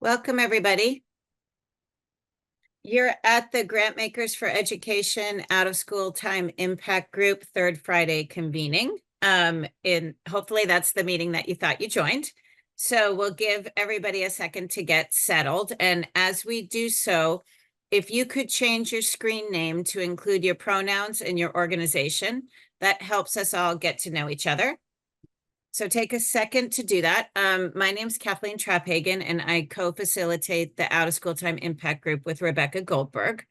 Welcome, everybody. You're at the Grant Makers for Education Out of School Time Impact Group Third Friday convening. Hopefully that's the meeting that you thought you joined. So we'll give everybody a second to get settled. And as we do so, if you could change your screen name to include your pronouns and your organization, that helps us all get to know each other. So take a second to do that. My name's Kathleen Traphagen, and I co-facilitate the Out of School Time Impact Group with Rebecca Goldberg.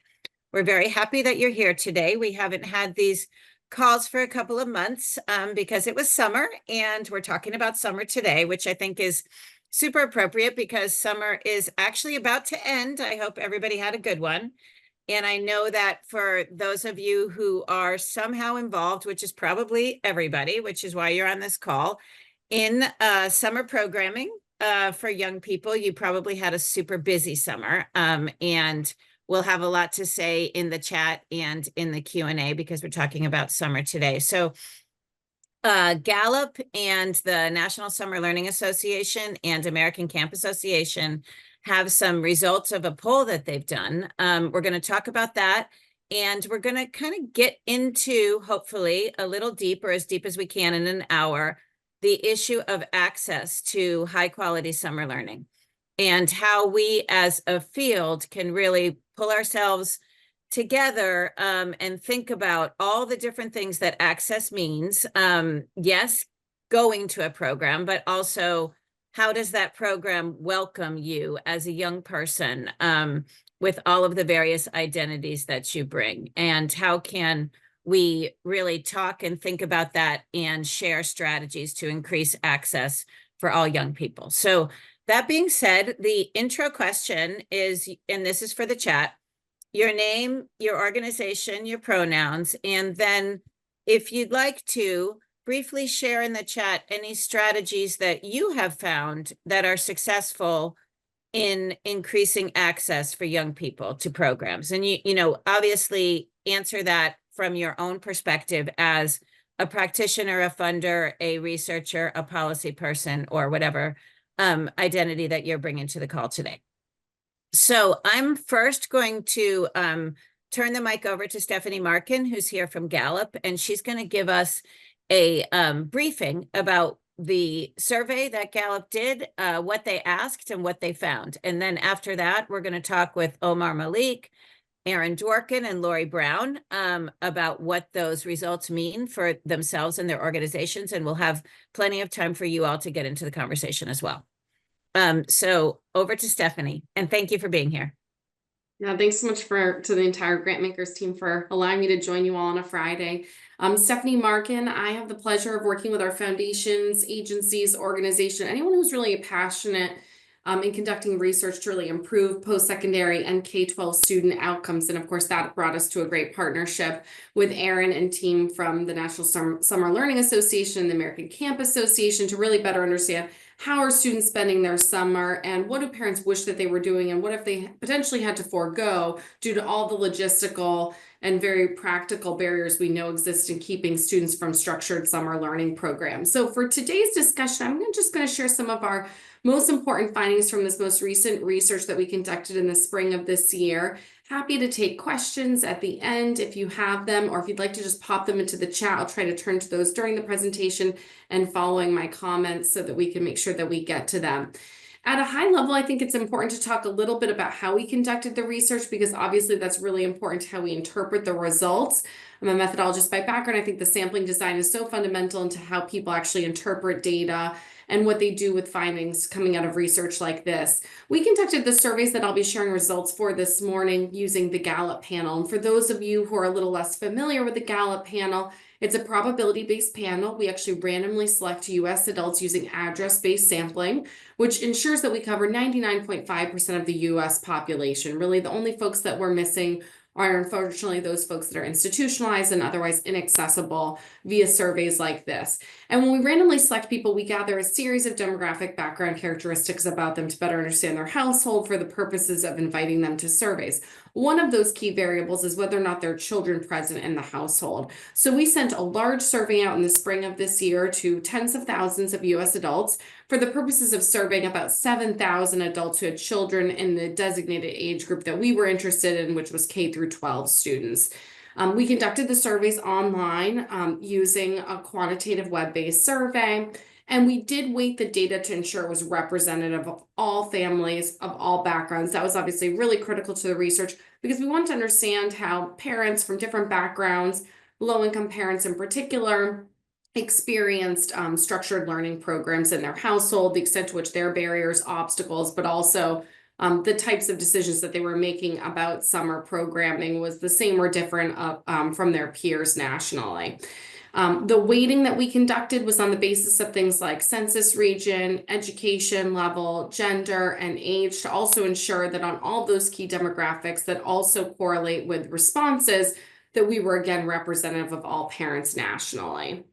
We're very happy that you're here today. We haven't had these calls for a couple of months because it was summer, and we're talking about summer today, which I think is super appropriate because summer is actually about to end. I hope everybody had a good one. And I know that for those of you who are somehow involved, which is probably everybody, which is why you're on this call, in summer programming for young people, you probably had a super busy summer. And we'll have a lot to say in the chat and in the Q&A because we're talking about summer today. So Gallup and the National Summer Learning Association and American Camp Association have some results of a poll that they've done. We're going to talk about that, and we're going to kind of get into, hopefully, a little deeper, as deep as we can in an hour, the issue of access to high-quality summer learning and how we as a field can really pull ourselves together and think about all the different things that access means. Yes, going to a program, but also how does that program welcome you as a young person with all of the various identities that you bring? And how can we really talk and think about that and share strategies to increase access for all young people? So that being said, the intro question is, and this is for the chat, your name, your organization, your pronouns, and then if you'd like to, briefly share in the chat any strategies that you have found that are successful in increasing access for young people to programs. And you know, obviously answer that from your own perspective as a practitioner, a funder, a researcher, a policy person, or whatever identity that you're bringing to the call today. So I'm first going to turn the mic over to Stephanie Marken, who's here from Gallup, and she's going to give us a briefing about the survey that Gallup did, what they asked and what they found. And then after that, we're going to talk with Omar, Malik, Dworkin, and Laurie Browne about what those results mean for themselves and their organizations. And we'll have plenty of time for you all to get into the conversation as well. So over to Stephanie, and thank you for being here. Yeah, thanks so much to the entire Grant Makers team for allowing me to join you all on a Friday. Stephanie Marken. I have the pleasure of working with our foundations, agencies, organization, anyone who's really passionate in conducting research to really improve post-secondary and K-12 student outcomes. And of course, that brought us to a great partnership with Aaron and team from the National Summer Learning Association, the American Camp Association, to really better understand how are students spending their summer and what do parents wish that they were doing and what if they potentially had to forego due to all the logistical and very practical barriers we know exist in keeping students from structured summer learning programs. So for today's discussion, I'm just going to share some of our most important findings from this most recent research that we conducted in the spring of this year. Happy to take questions at the end if you have them, or if you'd like to just pop them into the chat. I'll try to turn to those during the presentation and following my comments so that we can make sure that we get to them. At a high level, I think it's important to talk a little bit about how we conducted the research, because obviously that's really important to how we interpret the results. I'm a methodologist by background. I think the sampling design is so fundamental into how people actually interpret data and what they do with findings coming out of research like this. We conducted the surveys that I'll be sharing results for this morning using the Gallup panel. And for those of you who are a little less familiar with the Gallup panel, it's a probability-based panel. We actually randomly select US adults using address-based sampling, which ensures that we cover 99.5% of the US population. Really, the only folks that we're missing are unfortunately those folks that are institutionalized and otherwise inaccessible via surveys like this. And when we randomly select people, we gather a series of demographic background characteristics about them to better understand their household for the purposes of inviting them to surveys. One of those key variables is whether or not there are children present in the household. So we sent a large survey out in the spring of this year to tens of thousands of US adults for the purposes of surveying about 7,000 adults who had children in the designated age group that we were interested in, which was K through 12 students. We conducted the surveys online using a quantitative web-based survey, and we did weight the data to ensure it was representative of all families, of all backgrounds. That was obviously really critical to the research because we wanted to understand how parents from different backgrounds, low-income parents in particular, experienced structured learning programs in their household, the extent to which their barriers, obstacles, but also the types of decisions that they were making about summer programming was the same or different from their peers nationally. The weighting that we conducted was on the basis of things like census region, education level, gender, and age to also ensure that on all those key demographics that also correlate with responses, that we were again representative of all parents nationally.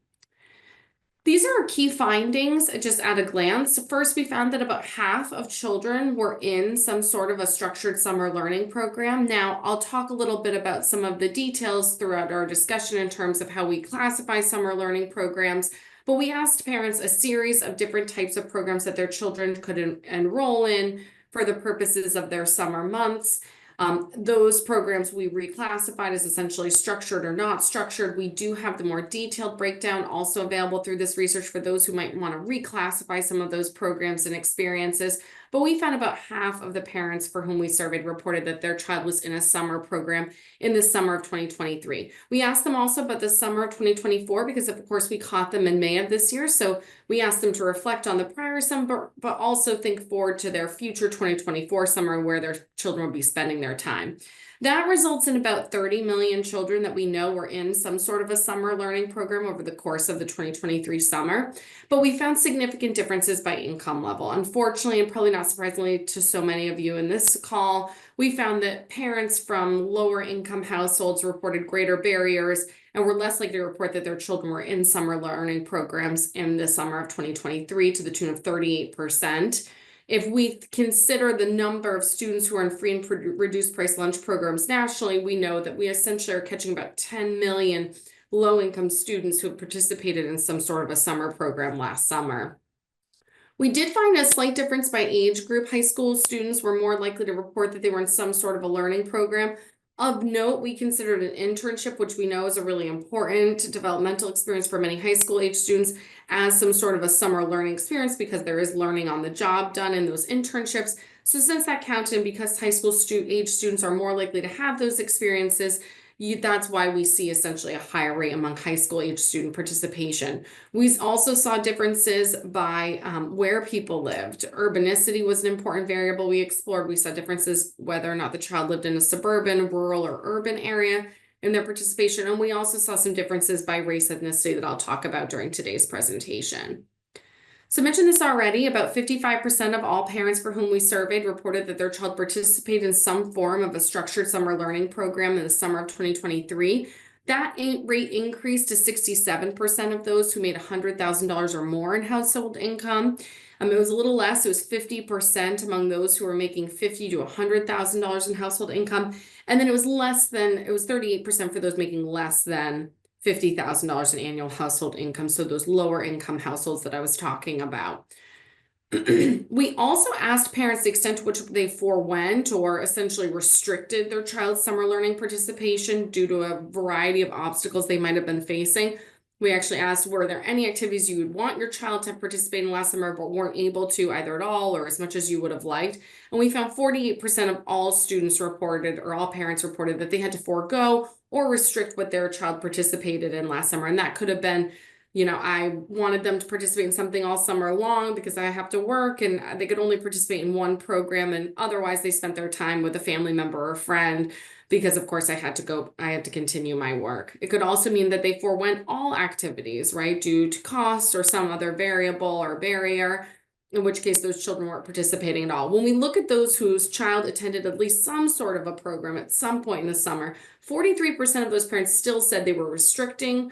These are our key findings just at a glance. First, we found that about half of children were in some sort of a structured summer learning program. Now, I'll talk a little bit about some of the details throughout our discussion in terms of how we classify summer learning programs, but we asked parents a series of different types of programs that their children could enroll in for the purposes of their summer months. Those programs we reclassified as essentially structured or not structured. We do have the more detailed breakdown also available through this research for those who might want to reclassify some of those programs and experiences. But we found about half of the parents for whom we surveyed reported that their child was in a summer program in the summer of 2023. We asked them also about the summer of 2024 because of course we caught them in May of this year. So we asked them to reflect on the prior summer, but also think forward to their future 2024 summer where their children will be spending their time. That results in about 30 million children that we know were in some sort of a summer learning program over the course of the 2023 summer. But we found significant differences by income level. Unfortunately, and probably not surprisingly to so many of you in this call, we found that parents from lower income households reported greater barriers and were less likely to report that their children were in summer learning programs in the summer of 2023 to the tune of 38%. If we consider the number of students who are in free and reduced price lunch programs nationally, we know that we essentially are catching about 10 million low-income students who have participated in some sort of a summer program last summer. We did find a slight difference by age group. High school students were more likely to report that they were in some sort of a learning program. Of note, we considered an internship, which we know is a really important developmental experience for many high school age students, as some sort of a summer learning experience because there is learning on the job done in those internships. So since that counted and because high school age students are more likely to have those experiences, that's why we see essentially a higher rate among high school age student participation. We also saw differences by where people lived. Urbanicity was an important variable we explored. We saw differences whether or not the child lived in a suburban, rural, or urban area in their participation. And we also saw some differences by race ethnicity that I'll talk about during today's presentation. So I mentioned this already, about 55% of all parents for whom we surveyed reported that their child participated in some form of a structured summer learning program in the summer of 2023. That rate increased to 67% of those who made $100,000 or more in household income. It was a little less, it was 50% among those who were making $50,000 to $100,000 in household income. And then it was 38% for those making less than $50,000 in annual household income. So those lower income households that I was talking about. We also asked parents the extent to which they forewent or essentially restricted their child's summer learning participation due to a variety of obstacles they might have been facing. We actually asked, were there any activities you would want your child to participate in last summer but weren't able to either at all or as much as you would have liked? And we found 48% of all students reported or all parents reported that they had to forego or restrict what their child participated in last summer. And that could have been, I wanted them to participate in something all summer long because I have to work and they could only participate in one program and otherwise they spent their time with a family member or friend because of course I had to continue my work. It could also mean that they forewent all activities, right, due to cost or some other variable or barrier, in which case those children weren't participating at all. When we look at those whose child attended at least some sort of a program at some point in the summer, 43% of those parents still said they were restricting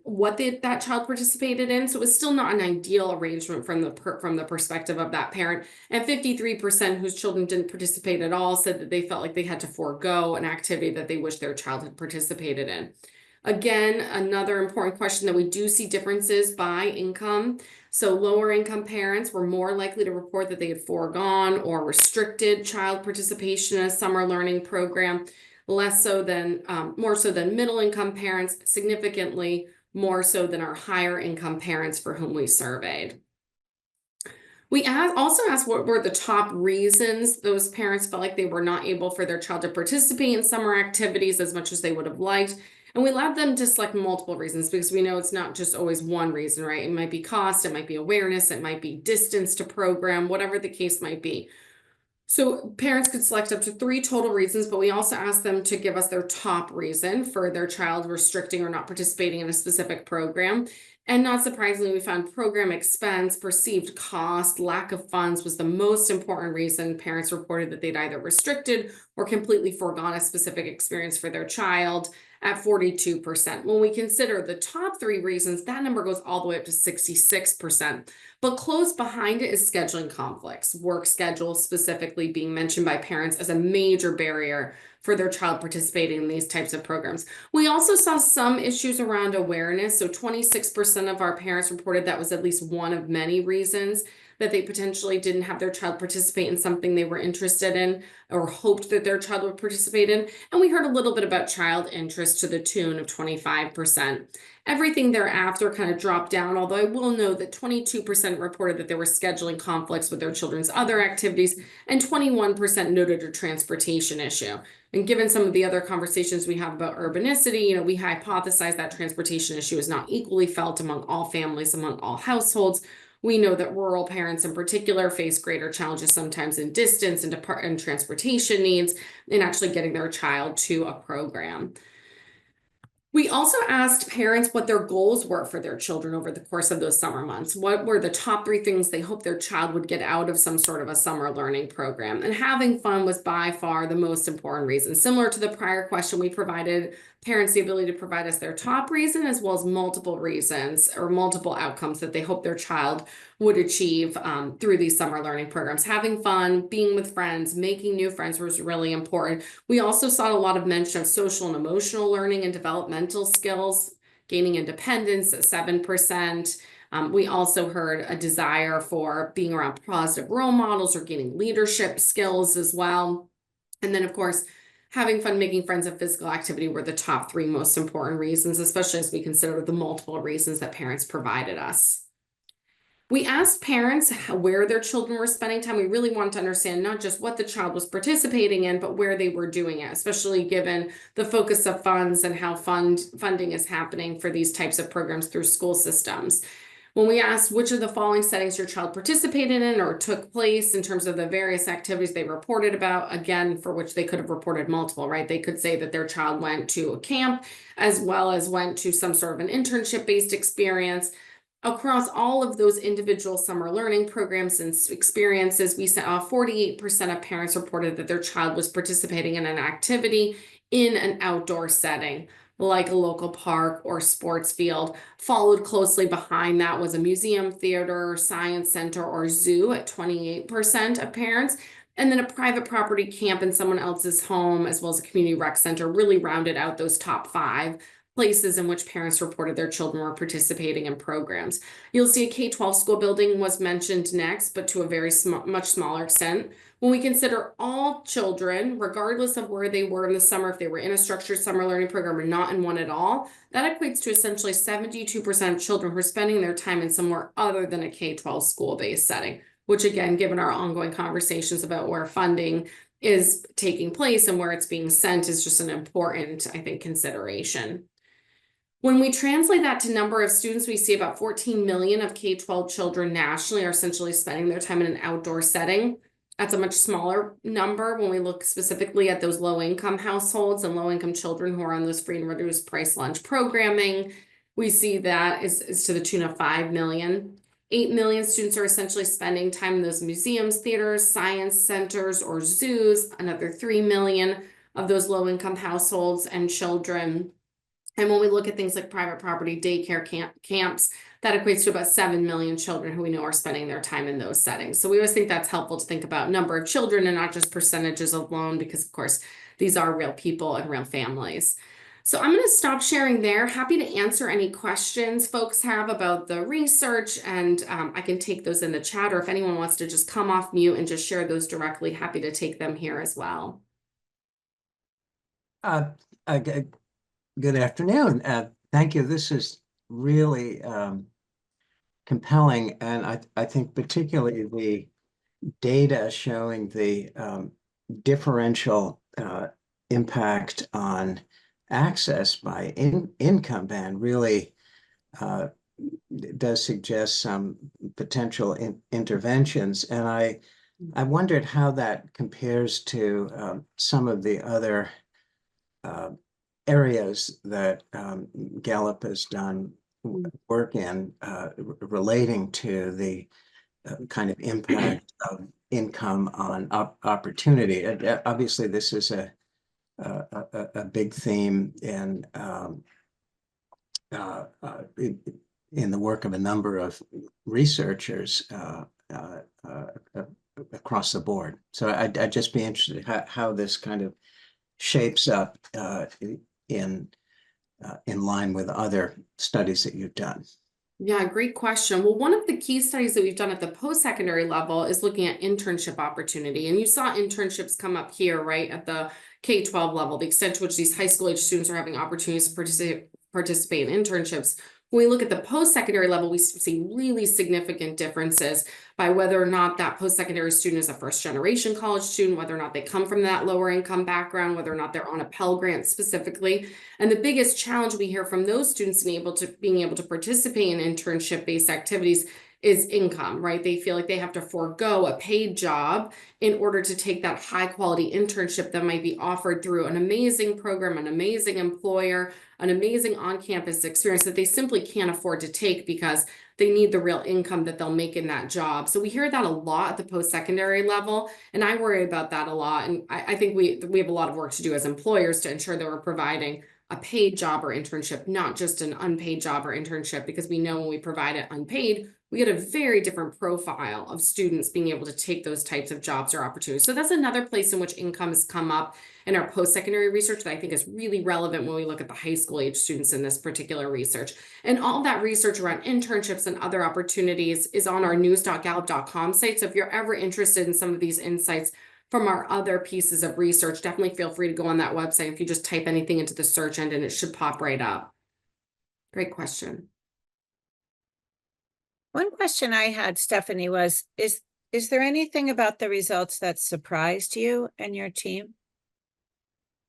what that child participated in. So it was still not an ideal arrangement from the perspective of that parent. And 53% whose children didn't participate at all said that they felt like they had to forego an activity that they wish their child had participated in. Again, another important question that we do see differences by income. So lower income parents were more likely to report that they had foregone or restricted child participation in a summer learning program, less so than, more so than middle income parents, significantly more so than our higher income parents for whom we surveyed. We also asked what were the top reasons those parents felt like they were not able for their child to participate in summer activities as much as they would have liked. And we allowed them to select multiple reasons because we know it's not just always one reason, right? It might be cost, it might be awareness, it might be distance to program, whatever the case might be. So parents could select up to 3 total reasons, but we also asked them to give us their top reason for their child restricting or not participating in a specific program. And not surprisingly, we found program expense, perceived cost, lack of funds was the most important reason parents reported that they'd either restricted or completely foregone a specific experience for their child at 42%. When we consider the top 3 reasons, that number goes all the way up to 66%. But close behind it is scheduling conflicts, work schedules specifically being mentioned by parents as a major barrier for their child participating in these types of programs. We also saw some issues around awareness. So 26% of our parents reported that was at least one of many reasons that they potentially didn't have their child participate in something they were interested in or hoped that their child would participate in. And we heard a little bit about child interest to the tune of 25%. Everything thereafter kind of dropped down, although I will note that 22% reported that there were scheduling conflicts with their children's other activities, and 21% noted a transportation issue. And given some of the other conversations we have about urbanicity, we hypothesize that transportation issue is not equally felt among all families, among all households. We know that rural parents in particular face greater challenges sometimes in distance and transportation needs in actually getting their child to a program. We also asked parents what their goals were for their children over the course of those summer months. What were the top 3 things they hoped their child would get out of some sort of a summer learning program? And having fun was by far the most important reason. Similar to the prior question, we provided parents the ability to provide us their top reason as well as multiple reasons or multiple outcomes that they hope their child would achieve through these summer learning programs. Having fun, being with friends, making new friends was really important. We also saw a lot of mention of social and emotional learning and developmental skills, gaining independence at 7%. We also heard a desire for being around positive role models or gaining leadership skills as well. And then, of course, having fun, making friends, and physical activity were the top 3 most important reasons, especially as we consider the multiple reasons that parents provided us. We asked parents where their children were spending time. We really wanted to understand not just what the child was participating in, but where they were doing it, especially given the focus of funds and how funding is happening for these types of programs through school systems. When we asked which of the following settings your child participated in or took place in terms of the various activities they reported about, again, for which they could have reported multiple, right? They could say that their child went to a camp as well as went to some sort of an internship-based experience. Across all of those individual summer learning programs and experiences, we saw 48% of parents reported that their child was participating in an activity in an outdoor setting, like a local park or sports field. Followed closely behind that was a museum, theater, science center, or zoo at 28% of parents. And then a private property camp in someone else's home, as well as a community rec center, really rounded out those top 5 places in which parents reported their children were participating in programs. You'll see a K-12 school building was mentioned next, but to a very much smaller extent. When we consider all children, regardless of where they were in the summer, if they were in a structured summer learning program or not in one at all, that equates to essentially 72% of children who are spending their time in somewhere other than a K-12 school-based setting, which again, given our ongoing conversations about where funding is taking place and where it's being sent is just an important, I think, consideration. When we translate that to number of students, we see about 14 million of K-12 children nationally are essentially spending their time in an outdoor setting. That's a much smaller number when we look specifically at those low-income households and low-income children who are on those free and reduced price lunch programming. We see that is to the tune of 5 million. 8 million students are essentially spending time in those museums, theaters, science centers, or zoos. Another 3 million of those low-income households and children And when we look at things like private property, daycare camps, that equates to about 7 million children who we know are spending their time in those settings. So we always think that's helpful to think about number of children and not just percentages alone, because of course, these are real people and real families. So I'm going to stop sharing there. Happy to answer any questions folks have about the research, and I can take those in the chat, or if anyone wants to just come off mute and just share those directly, happy to take them here as well. Uh, Good afternoon. Thank you. This is really compelling, and I think particularly the data showing the differential impact on access by income band really does suggest some potential interventions. And I wondered how that compares to some of the other areas that Gallup has done work in relating to the kind of impact of income on opportunity. Obviously, this is a big theme in the work of a number of researchers across the board. So I'd just be interested how this kind of shapes up in line with other studies that you've done. Yeah, great question. Well, one of the key studies that we've done at the post-secondary level is looking at internship opportunity. And you saw internships come up here, right, at the K-12 level, the extent to which these high school age students are having opportunities to participate in internships. When we look at the post-secondary level, we see really significant differences by whether or not that post-secondary student is a first-generation college student, whether or not they come from that lower income background, whether or not they're on a Pell Grant specifically. And the biggest challenge we hear from those students being able to participate in internship-based activities is income, right? They feel like they have to forego a paid job in order to take that high quality internship that might be offered through an amazing program, an amazing employer, an amazing on-campus experience that they simply can't afford to take because they need the real income that they'll make in that job. So we hear that a lot at the post-secondary level, and I worry about that a lot. And I think we have a lot of work to do as employers to ensure that we're providing a paid job or internship, not just an unpaid job or internship, because we know when we provide it unpaid, we get a very different profile of students being able to take those types of jobs or opportunities. So that's another place in which income has come up in our post-secondary research that I think is really relevant when we look at the high school age students in this particular research. And all that research around internships and other opportunities is on our news.gallup.com site. So if you're ever interested in some of these insights from our other pieces of research, definitely feel free to go on that website. If you just type anything into the search engine, it should pop right up. Great question. One question I had, Stephanie, was, is there anything about the results that surprised you and your team?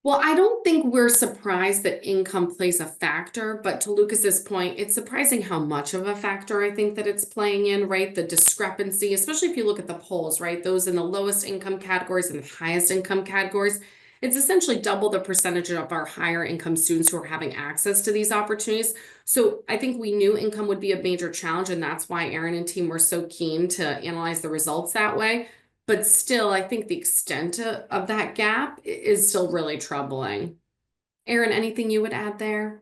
Well, I don't think we're surprised that income plays a factor, but to Lucas's point, it's surprising how much of a factor I think that it's playing in, right? The discrepancy, especially if you look at the polls, right? Those in the lowest income categories and the highest income categories, it's essentially double the percentage of our higher income students who are having access to these opportunities. So I think we knew income would be a major challenge, and that's why Aaron and team were so keen to analyze the results that way. But still, I think the extent of that gap is still really troubling. Aaron, anything you would add there?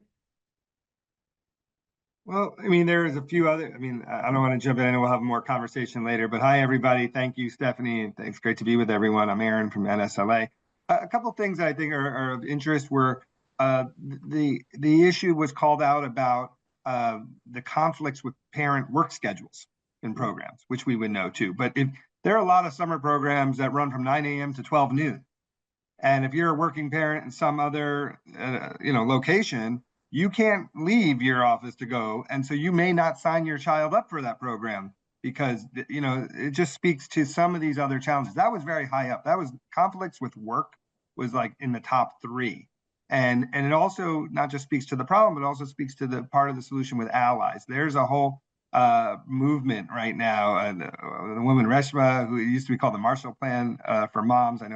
Well, I mean, there's a few other, I don't want to jump in. I know we'll have more conversation later, but hi, everybody. Thank you, Stephanie. And it's great to be with everyone. I'm Aaron from NSLA. A couple of things that I think are of interest were the issue was called out about the conflicts with parent work schedules in programs, which we would know too. But if there are a lot of summer programs that run from 9 a.m. to 12 noon. And if you're a working parent in some other location, you can't leave your office to go. And so you may not sign your child up for that program because, it just speaks to some of these other challenges. That was very high up. That was conflicts with work was like in the top 3. And it also not just speaks to the problem, but also speaks to the part of the solution with allies. There's a whole movement right now. The woman Reshma, who used to be called the Marshall Plan for Moms, I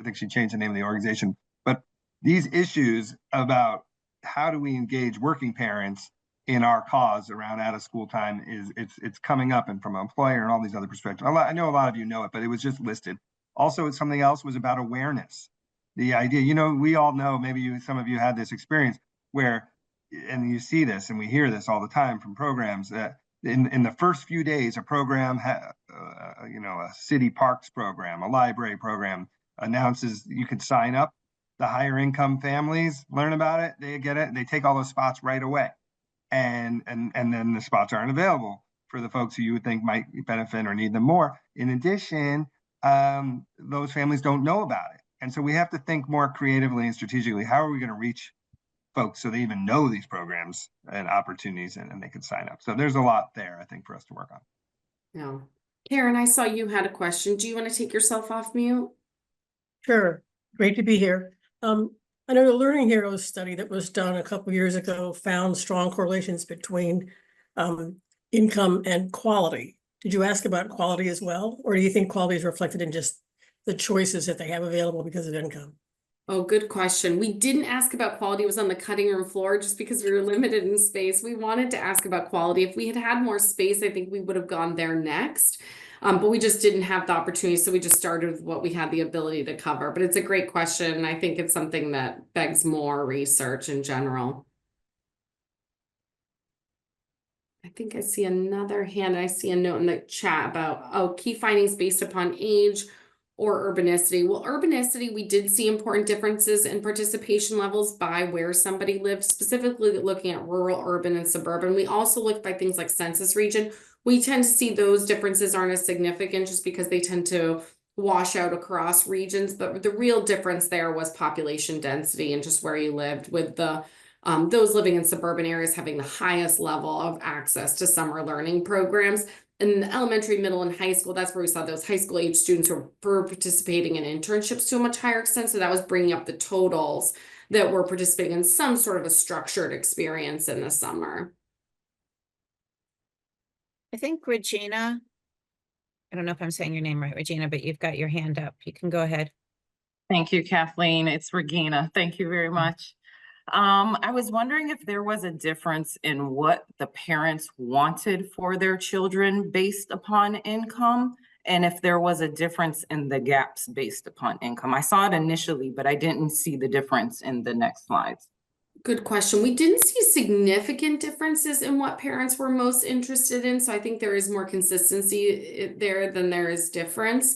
think she changed the name of the organization. But these issues about how do we engage working parents in our cause around out of school time it's coming up, and from an employer and all these other perspectives. I know a lot of you know it, but it was just listed. Also, something else was about awareness. The idea, we all know, maybe some of you had this experience where and you see this, and we hear this all the time from programs, that in the first few days, a program, a city parks program, a library program announces you can sign up. The higher income families learn about it, they get it, they take all those spots right away. And then the spots aren't available for the folks who you would think might benefit or need them more. In addition, those families don't know about it. And so we have to think more creatively and strategically, how are we going to reach folks so they even know these programs and opportunities and they can sign up. So there's a lot there, I think, for us to work on. Yeah. Karen, I saw you had a question. Do you want to take yourself off mute? Sure, great to be here. I know the Learning Heroes study that was done a couple years ago found strong correlations between income and quality. Did you ask about quality as well? Or do you think quality is reflected in just the choices that they have available because of income? Oh, good question. We didn't ask about quality. It was on the cutting room floor just because we were limited in space. We wanted to ask about quality. If we had had more space, I think we would have gone there next. But we just didn't have the opportunity. So we just started with what we had the ability to cover. But it's a great question. And I think it's something that begs more research in general. I think I see another hand. I see a note in the chat about, key findings based upon age or urbanicity. Well, urbanicity, we did see important differences in participation levels by where somebody lived, specifically looking at rural, urban, and suburban. We also looked by things like census region. We tend to see those differences aren't as significant just because they tend to wash out across regions. But the real difference there was population density and just where you lived, with the those living in suburban areas having the highest level of access to summer learning programs. In the elementary, middle, and high school, that's where we saw those high school age students who were participating in internships to a much higher extent. So that was bringing up the totals that were participating in some sort of a structured experience in the summer. I think Regina, I don't know if I'm saying your name right, Regina, but you've got your hand up. You can go ahead. Thank you, Kathleen. It's Regina. Thank you very much. I was wondering if there was a difference in what the parents wanted for their children based upon income, and if there was a difference in the gaps based upon income. I saw it initially, but I didn't see the difference in the next slides. Good question. We didn't see significant differences in what parents were most interested in. So I think there is more consistency there than there is difference.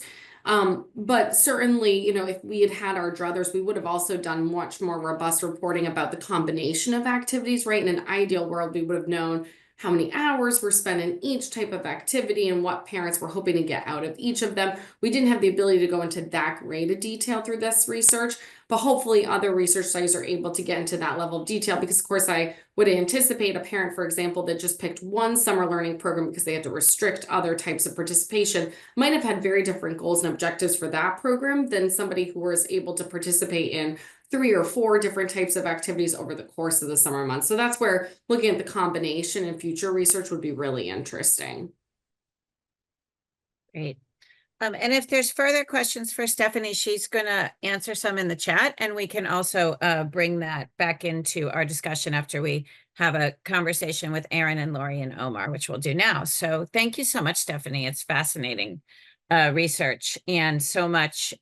But certainly, if we had had our druthers, we would have also done much more robust reporting about the combination of activities, right? In an ideal world, we would have known how many hours were spent in each type of activity and what parents were hoping to get out of each of them. We didn't have the ability to go into that great a detail through this research, but hopefully other research studies are able to get into that level of detail, because of course I would anticipate a parent, for example, that just picked one summer learning program because they had to restrict other types of participation might have had very different goals and objectives for that program than somebody who was able to participate in 3 or 4 different types of activities over the course of the summer months. So that's where looking at the combination in future research would be really interesting. Great. And if there's further questions for Stephanie, she's going to answer some in the chat, and we can also bring that back into our discussion after we have a conversation with Aaron and Laurie and Omar, which we'll do now. So thank you so much, Stephanie. It's fascinating research, and so much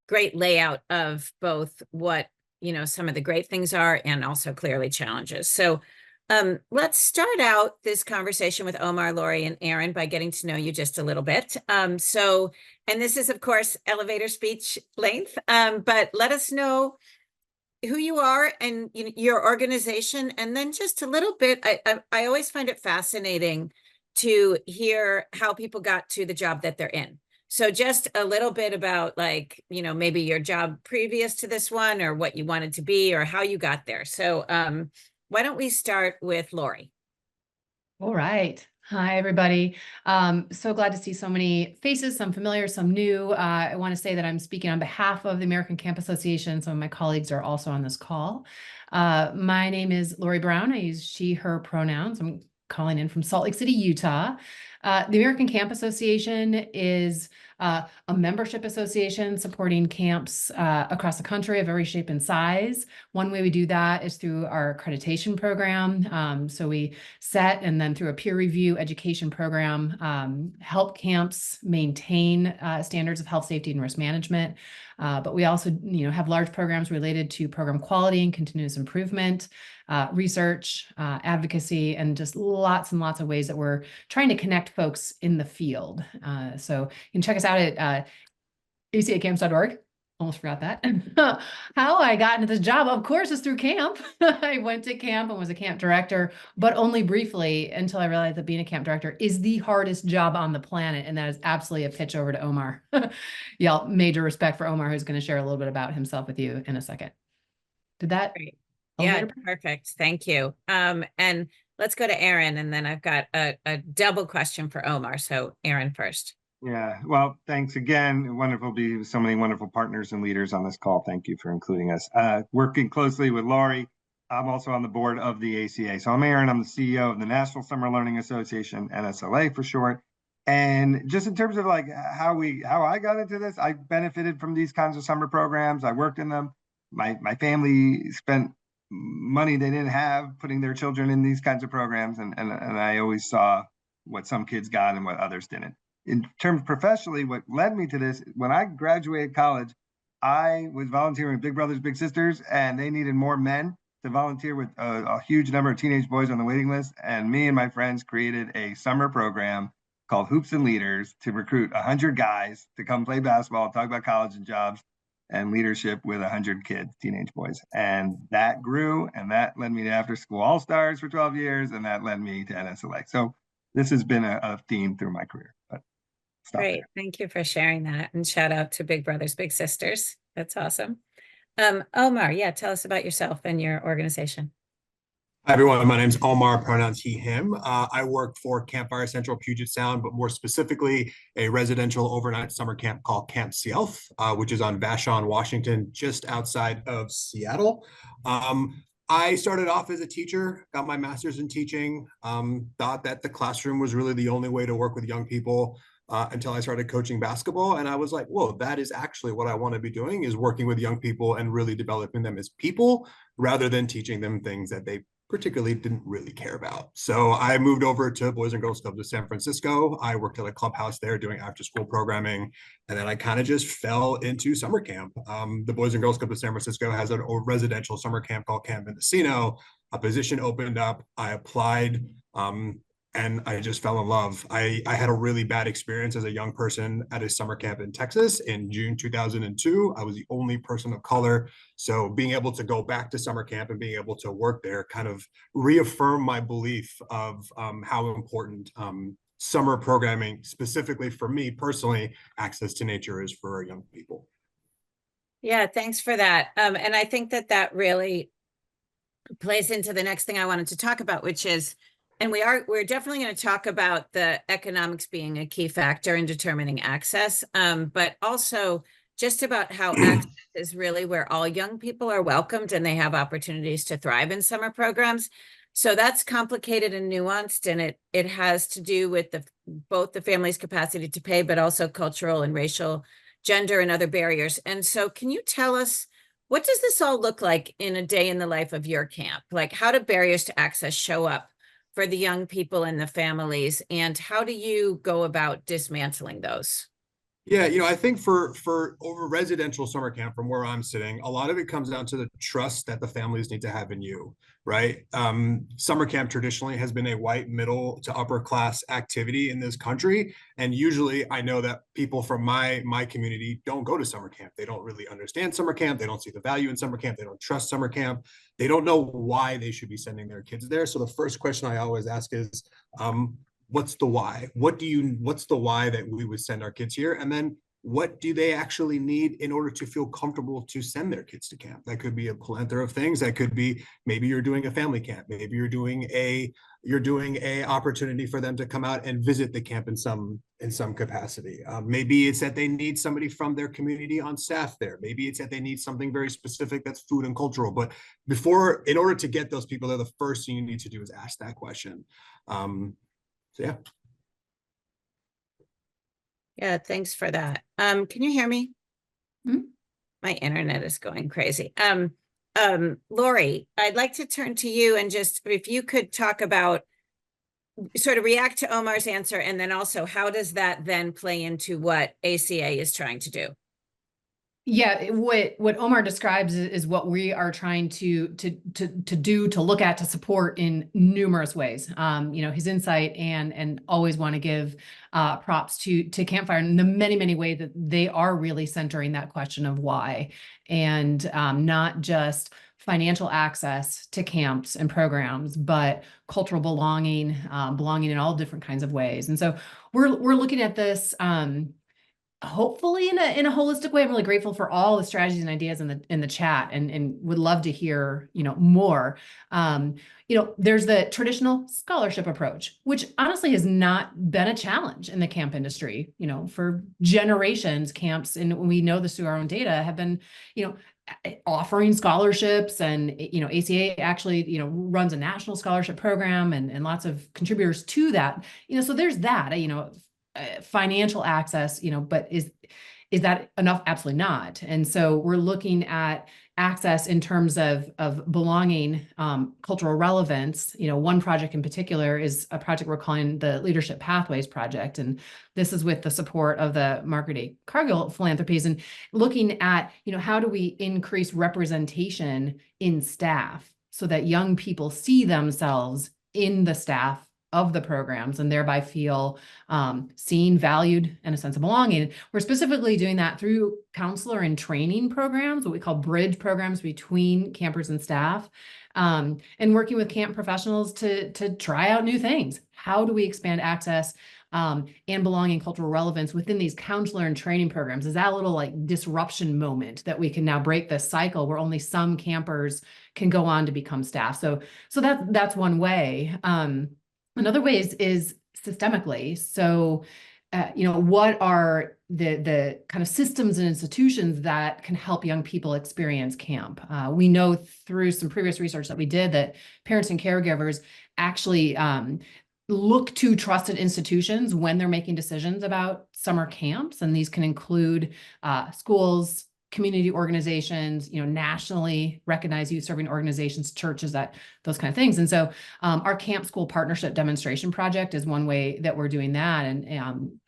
great layout of both what, some of the great things are and also clearly challenges. So let's start out this conversation with Omar, Laurie, and Aaron by getting to know you just a little bit. And this is, of course, elevator speech length, but let us know who you are and your organization, and then just a little bit. I always find it fascinating to hear how people got to the job that they're in. So just a little bit about, like, maybe your job previous to this one, or what you wanted to be, or how you got there. So why don't we start with Laurie? All right. Hi, everybody. So glad to see so many faces, some familiar, some new. I want to say that I'm speaking on behalf of the American Camp Association. Some of my colleagues are also on this call. My name is Laurie Browne. I use she, her pronouns. I'm calling in from Salt Lake City, Utah. The American Camp Association is a membership association supporting camps across the country of every shape and size. One way we do that is through our accreditation program. So we set, and then through a peer review education program, help camps maintain standards of health, safety, and risk management. But we also, have large programs related to program quality and continuous improvement, research, advocacy, and just lots and lots of ways that we're trying to connect folks in the field. So you can check us out at acacamps.org. Almost forgot that. How I got into this job, of course, is through camp. I went to camp and was a camp director, but only briefly, until I realized that being a camp director is the hardest job on the planet. And that is absolutely a pitch over to Omar. Y'all, major respect for Omar, who's going to share a little bit about himself with you in a second. Did that? Great. Yeah, elevator? perfect. Thank you. And let's go to Aaron, and then I've got a double question for Omar. So Aaron first. Yeah, well, thanks again. Wonderful to be with so many wonderful partners and leaders on this call. Thank you for including us. Working closely with Laurie, I'm also on the board of the ACA. So I'm Aaron, I'm the CEO of the National Summer Learning Association, NSLA for short. And just in terms of like how I got into this, I benefited from these kinds of summer programs. I worked in them. My family spent money they didn't have putting their children in these kinds of programs. And I always saw what some kids got and what others didn't. In terms professionally, what led me to this, when I graduated college, I was volunteering with Big Brothers Big Sisters, and they needed more men to volunteer with a huge number of teenage boys on the waiting list. And me and my friends created a summer program called Hoops and Leaders to recruit 100 guys to come play basketball, talk about college and jobs and leadership with 100 kids, teenage boys. And that grew, and that led me to After School All-Stars for 12 years, and that led me to NSLA. So this has been a theme through my career. But Great. Thank you for sharing that. And shout out to Big Brothers Big Sisters. That's awesome. Omar, yeah, tell us about yourself and your organization. Hi, everyone. My name is Omar, pronouns he, him. I work for Campfire Central Puget Sound, but more specifically, a residential overnight summer camp called Camp Sealth, which is on Vashon, Washington, just outside of Seattle. I started off as a teacher, got my master's in teaching, thought that the classroom was really the only way to work with young people until I started coaching basketball. And I was like, whoa, that is actually what I want to be doing, is working with young people and really developing them as people rather than teaching them things that they particularly didn't really care about. So I moved over to Boys and Girls Club of San Francisco. I worked at a clubhouse there doing after school programming. And then I kind of just fell into summer camp. The Boys and Girls Club of San Francisco has a residential summer camp called Camp Mendocino. A position opened up. I applied. And I just fell in love. I had a really bad experience as a young person at a summer camp in Texas in June 2002. I was the only person of color. So being able to go back to summer camp and being able to work there kind of reaffirmed my belief of how important summer programming, specifically for me personally, access to nature is for young people. Yeah, thanks for that. And I think that really plays into the next thing I wanted to talk about, which is, and we're definitely going to talk about the economics being a key factor in determining access, but also just about how access is really where all young people are welcomed and they have opportunities to thrive in summer programs. So that's complicated and nuanced, and it has to do with both the family's capacity to pay, but also cultural and racial, gender, and other barriers. And so can you tell us, what does this all look like in a day in the life of your camp? Like, how do barriers to access show up for the young people and the families, and how do you go about dismantling those? Yeah, I think for over residential summer camp, from where I'm sitting, a lot of it comes down to the trust that the families need to have in you, right? Summer camp traditionally has been a white middle to upper class activity in this country. And usually I know that people from my community don't go to summer camp. They don't really understand summer camp. They don't see the value in summer camp. They don't trust summer camp. They don't know why they should be sending their kids there. So the first question I always ask is, what's the why? What's the why that we would send our kids here? And then what do they actually need in order to feel comfortable to send their kids to camp? That could be a plethora of things. That could be, maybe you're doing a family camp. Maybe you're doing a opportunity for them to come out and visit the camp in some capacity. Maybe it's that they need somebody from their community on staff there. Maybe it's that they need something very specific that's food and cultural. But in order to get those people there, the first thing you need to do is ask that question. So yeah. Yeah, thanks for that. Can you hear me? Mhm. My internet is going crazy. Laurie, I'd like to turn to you and just if you could talk about sort of react to Omar's answer, and then also how does that then play into what ACA is trying to do? Yeah, what Omar describes is what we are trying to do, to look at, to support in numerous ways. You know, his insight and always want to give props to Campfire in the many ways that they are really centering that question of why, and not just financial access to camps and programs, but cultural belonging, belonging in all different kinds of ways. And so we're looking at this. Hopefully in a holistic way. I'm really grateful for all the strategies and ideas in the chat, and would love to hear, you know, more. You know, there's the traditional scholarship approach, which honestly has not been a challenge in the camp industry. You know, for generations, camps, and we know this through our own data, have been, you know, offering scholarships, and, you know, ACA actually, you know, runs a national scholarship program, and lots of contributors to that. You know, so there's that, you know, financial access, you know, but is that enough? Absolutely not. And so we're looking at access in terms of belonging, cultural relevance. You know, one project in particular is a project we're calling the Leadership Pathways Project. And this is with the support of the Market A. Cargill Philanthropies, and looking at, you know, how do we increase representation in staff so that young people see themselves in the staff of the programs and thereby feel seen, valued, and a sense of belonging. We're specifically doing that through counselor and training programs, what we call bridge programs between campers and staff, and working with camp professionals to try out new things. How do we expand access and belonging, cultural relevance within these counselor and training programs? Is that a little like disruption moment that we can now break this cycle where only some campers can go on to become staff? So that's one way. Another way is systemically. So, you know, what are the kind of systems and institutions that can help young people experience camp? We know through some previous research that we did that parents and caregivers actually look to trusted institutions when they're making decisions about summer camps. And these can include schools, community organizations, you know, nationally recognized youth serving organizations, churches, those kind of things. And so our Camp School Partnership Demonstration Project is one way that we're doing that. And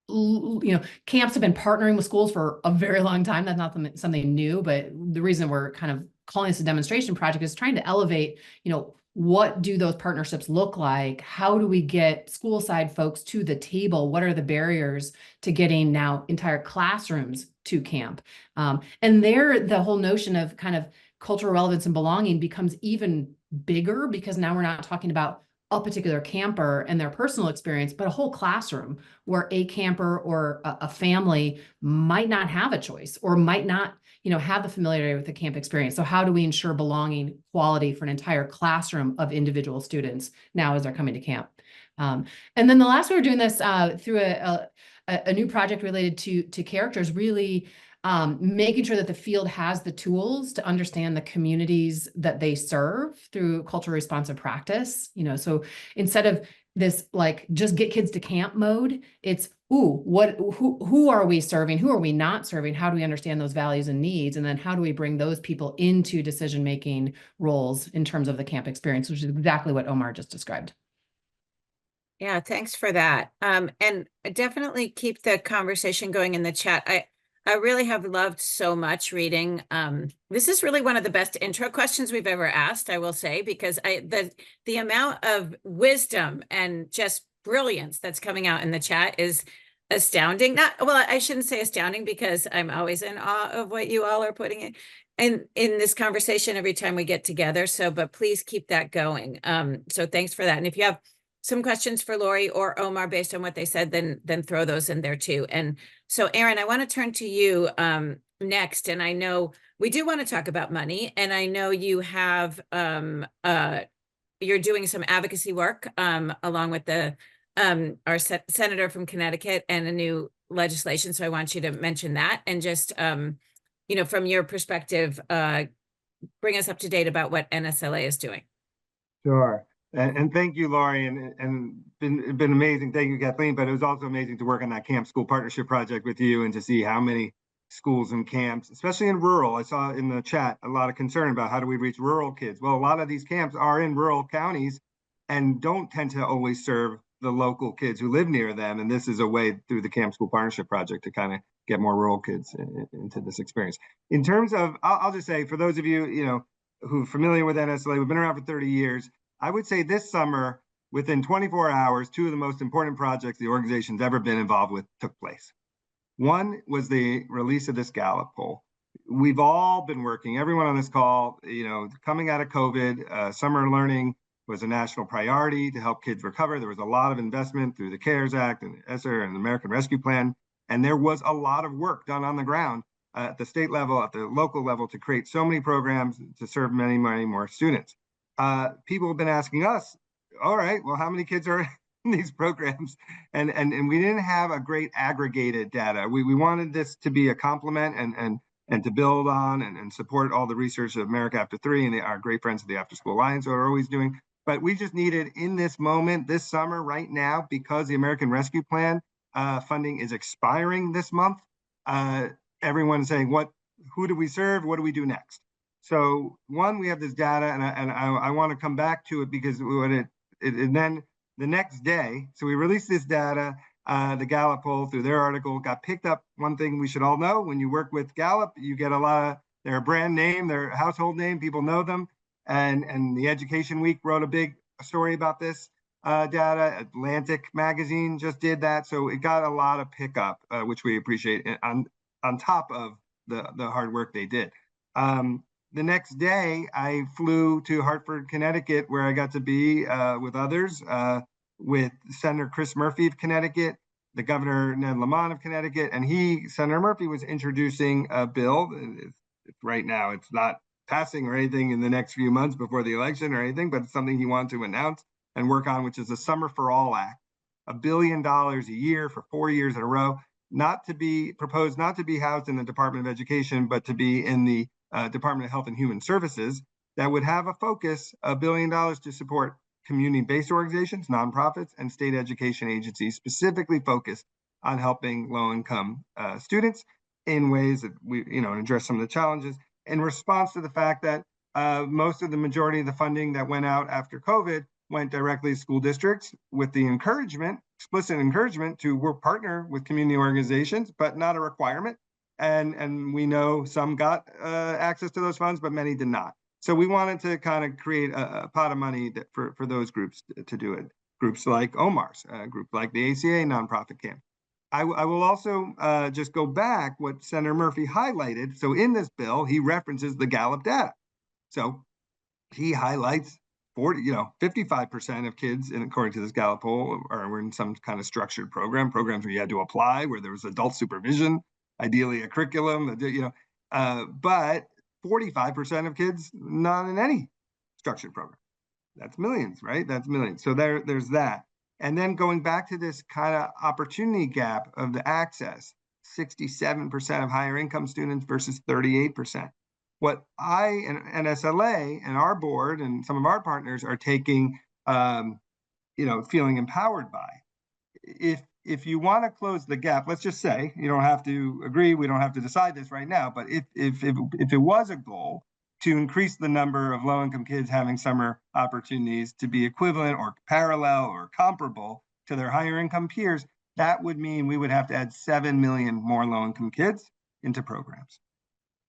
you know, camps have been partnering with schools for a very long time. That's not something new, but the reason we're kind of calling this a demonstration project is trying to elevate, you know, what do those partnerships look like? How do we get school side folks to the table? What are the barriers to getting now entire classrooms to camp? And there, the whole notion of kind of cultural relevance and belonging becomes even bigger, because now we're not talking about a particular camper and their personal experience, but a whole classroom where a camper or a family might not have a choice, or might not, you know, have the familiarity with the camp experience. So how do we ensure belonging, quality for an entire classroom of individual students now as they're coming to camp? And then the last, we were doing this through a new project related to characters, really making sure that the field has the tools to understand the communities that they serve through culturally responsive practice. You know, so instead of this like just get kids to camp mode, it's who are we serving? Who are we not serving? How do we understand those values and needs? And then how do we bring those people into decision-making roles in terms of the camp experience, which is exactly what Omar just described. Yeah, thanks for that. And definitely keep the conversation going in the chat. I really have loved so much reading. This is really one of the best intro questions we've ever asked, I will say, because the amount of wisdom and just brilliance that's coming out in the chat is astounding. Well, I shouldn't say astounding, because I'm always in awe of what you all are putting in this conversation every time we get together. So, but please keep that going. So thanks for that. And if you have some questions for Laurie or Omar based on what they said, then throw those in there too. And so, Aaron, I want to turn to you next. And I know we do want to talk about money, and I know you have you're doing some advocacy work along with our senator from Connecticut and a new legislation. So I want you to mention that, and just you know, from your perspective, bring us up to date about what NSLA is doing. Sure. And thank you, Laurie, and been amazing. Thank you, Kathleen. But it was also amazing to work on that camp school partnership project with you and to see how many schools and camps, especially in rural. I saw in the chat a lot of concern about how do we reach rural kids. Well, a lot of these camps are in rural counties and don't tend to always serve the local kids who live near them. And this is a way through the Camp School Partnership Project to kind of get more rural kids into this experience. In terms of, I'll just say, for those of you, who are familiar with NSLA, we've been around for 30 years. I would say this summer, within 24 hours, two of the most important projects the organization's ever been involved with took place. One was the release of this Gallup poll. We've all been working, everyone on this call, coming out of COVID, summer learning was a national priority to help kids recover. There was a lot of investment through the CARES Act and ESSER and the American Rescue Plan. And there was a lot of work done on the ground at the state level, at the local level, to create so many programs to serve many, many more students. People have been asking us, all right, well, how many kids are in these programs? And we didn't have a great aggregated data. We wanted this to be a complement and to build on and support all the research of America After 3 and our great friends of the After School Alliance are always doing. But we just needed in this moment, this summer, right now, because the American Rescue Plan funding is expiring this month, everyone's saying, who do we serve? What do we do next? So one, we have this data, and I want to come back to it because and then the next day, so we released this data, the Gallup poll through their article got picked up. One thing we should all know, when you work with Gallup, you get a lot of their brand name, their household name, people know them. And the Education Week wrote a big story about this data. Atlantic magazine just did that. So it got a lot of pickup, which we appreciate on top of the hard work they did. The next day, I flew to Hartford, Connecticut, where I got to be with others, with Senator Chris Murphy of Connecticut, the Governor Ned Lamont of Connecticut, and Senator Murphy was introducing a bill. Right now, it's not passing or anything in the next few months before the election or anything, but it's something he wanted to announce and work on, which is the Summer for All Act, $1 billion a year for 4 years in a row, not to be housed in the Department of Education, but to be in the Department of Health and Human Services, that would have a focus, $1 billion to support community-based organizations, nonprofits, and state education agencies, specifically focused on helping low-income students in ways that we, address some of the challenges in response to the fact that most of the majority of the funding that went out after COVID went directly to school districts with the explicit encouragement to partner with community organizations, but not a requirement. And we know some got access to those funds, but many did not. So we wanted to kind of create a pot of money for those groups to do it. Groups like Omar's, groups like the ACA nonprofit camp. I will also just go back what Senator Murphy highlighted. So in this bill, he references the Gallup data. So he highlights 55% of kids, and according to this Gallup poll, were in some kind of structured programs where you had to apply, where there was adult supervision, ideally a curriculum, but 45% of kids not in any structured program. That's millions, right? That's millions. So there's that. And then going back to this kind of opportunity gap of the access, 67% of higher income students versus 38%. What I and NSLA and our board and some of our partners are taking, feeling empowered by. If you want to close the gap, let's just say, you don't have to agree, we don't have to decide this right now, but if it was a goal to increase the number of low-income kids having summer opportunities to be equivalent or parallel or comparable to their higher income peers, that would mean we would have to add 7 million more low-income kids into programs.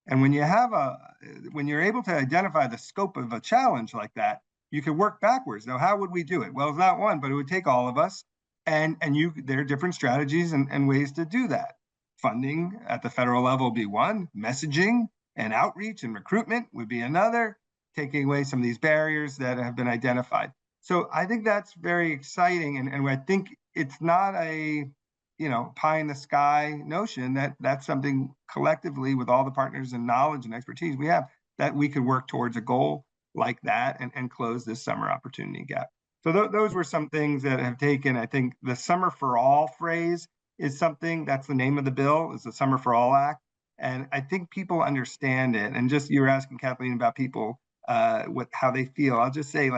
And when you're able to identify the scope of a challenge like that, you can work backwards. Now, how would we do it? Well, it's not one, but it would take all of us. And there are different strategies and ways to do that. Funding at the federal level would be one, messaging and outreach and recruitment would be another, taking away some of these barriers that have been identified. So I think that's very exciting. And I think it's not a, pie in the sky notion that's something collectively with all the partners and knowledge and expertise we have, that we could work towards a goal like that and close this summer opportunity gap. So those were some things that have taken, I think the Summer for All phrase is something, that's the name of the bill, is the Summer for All Act. And I think people understand it. And just, you were asking Kathleen about people, how they feel. I'll just say,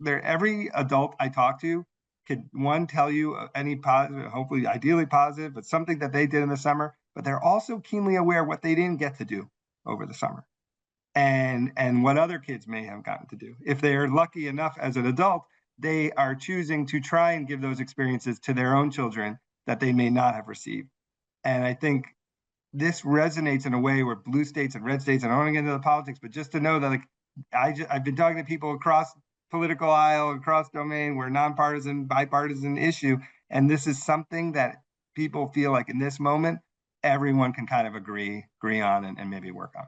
every adult I talk to could one tell you any positive, hopefully ideally positive, but something that they did in the summer, but they're also keenly aware what they didn't get to do over the summer and what other kids may have gotten to do. If they are lucky enough as an adult, they are choosing to try and give those experiences to their own children that they may not have received. And I think this resonates in a way where blue states and red states, and I don't want to get into the politics, but just to know that like I've been talking to people across political aisle, across domain, we're nonpartisan, bipartisan issue. And this is something that people feel like in this moment, everyone can kind of agree on and maybe work on.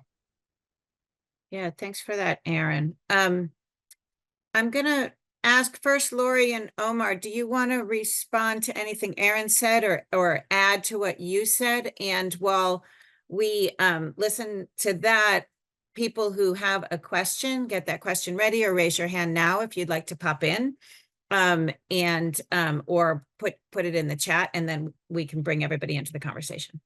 Yeah, thanks for that, Aaron. I'm gonna ask first, Laurie and Omar, do you want to respond to anything Aaron said or add to what you said? And while we listen to that, people who have a question, get that question ready or raise your hand now if you'd like to pop in or put it in the chat, and then we can bring everybody into the conversation.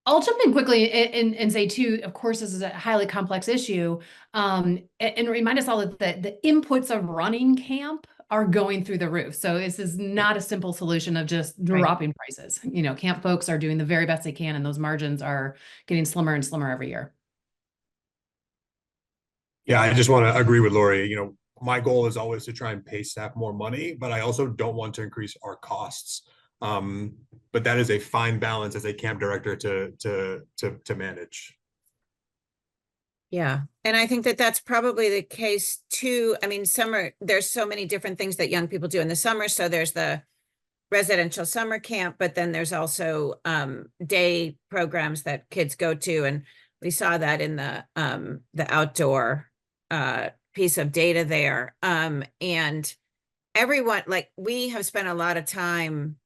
I'll jump in quickly and say too, of course, this is a highly complex issue. And remind us all that the inputs of running camp are going through the roof. So this is not a simple solution of just dropping prices. You know, camp folks are doing the very best they can, and those margins are getting slimmer and slimmer every year. Yeah, I just want to agree with Laurie. You know, my goal is always to try and pay staff more money, but I also don't want to increase our costs. But that is a fine balance as a camp director to manage. Yeah, and I think that that's probably the case too. I mean, there's so many different things that young people do in the summer. So there's the residential summer camp, but then there's also day programs that kids go to, and we saw that in the outdoor piece of data there. And everyone, like, we have spent a lot of time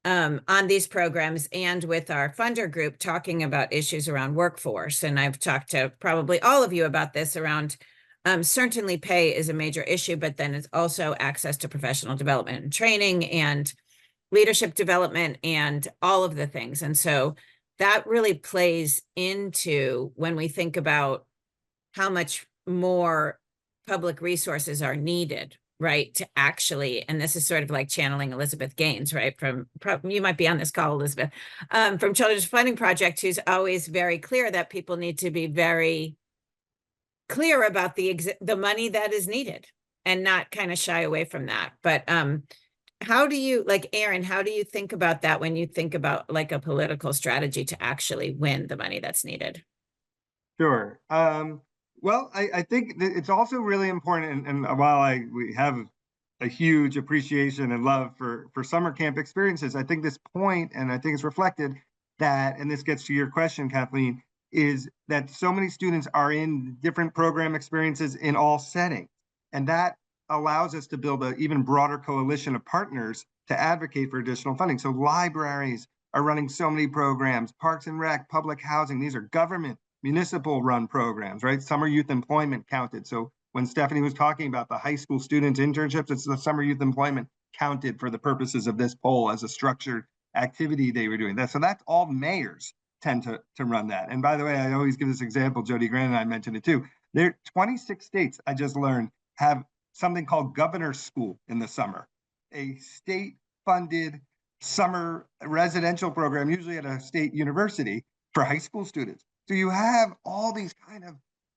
on these programs and with our funder group talking about issues around workforce. And I've talked to probably all of you about this around certainly pay is a major issue, but then it's also access to professional development and training and leadership development and all of the things. And so that really plays into when we think about how much more public resources are needed, right, to actually, and this is sort of like channeling Elizabeth Gaines, right, from you might be on this call, Elizabeth, from Children's Funding Project, who's always very clear that people need to be very clear about the money that is needed and not kind of shy away from that. But how do you, like, Aaron, how do you think about that when you think about like a political strategy to actually win the money that's needed? Sure. Well, I think that it's also really important, and while we have a huge appreciation and love for summer camp experiences, I think this point, and I think it's reflected that, and this gets to your question, Kathleen, is that so many students are in different program experiences in all settings. And that allows us to build an even broader coalition of partners to advocate for additional funding. So libraries are running so many programs, Parks and Rec, public housing, these are government, municipal run programs, right? Summer youth employment counted. So when Stephanie was talking about the high school students internships, it's the summer youth employment counted for the purposes of this poll as a structured activity they were doing. So that's all mayors tend to run that. And by the way, I always give this example, Jody Grant and I mentioned it too. There are 26 states, I just learned, have something called governor's school in the summer, a state funded summer residential program, usually at a state university for high school students. So you have all these kind of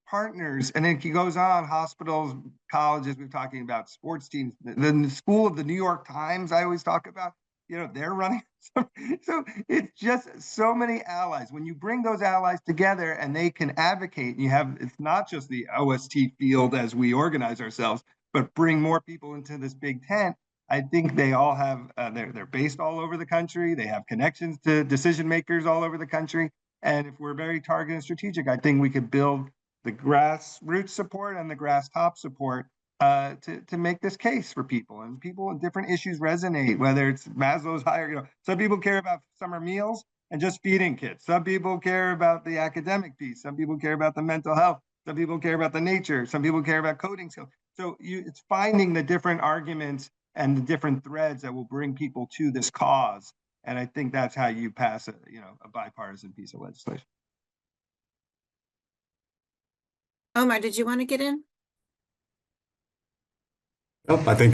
partners, and then he goes on, hospitals, colleges, we're talking about sports teams, the school of the New York Times, I always talk about, you know, they're running. So it's just so many allies. When you bring those allies together and they can advocate, you have, it's not just the OST field as we organize ourselves, but bring more people into this big tent. I think they all have, they're based all over the country. They have connections to decision makers all over the country. And if we're very targeted and strategic, I think we could build the grassroots support and the grass top support to make this case for people. And people with different issues resonate, whether it's Maslow's hierarchy. You know, some people care about summer meals and just feeding kids. Some people care about the academic piece. Some people care about the mental health. Some people care about the nature. Some people care about coding skills. So it's finding the different arguments and the different threads that will bring people to this cause. And I think that's how you pass a bipartisan piece of legislation. Omar, did you want to get in? Oh, I think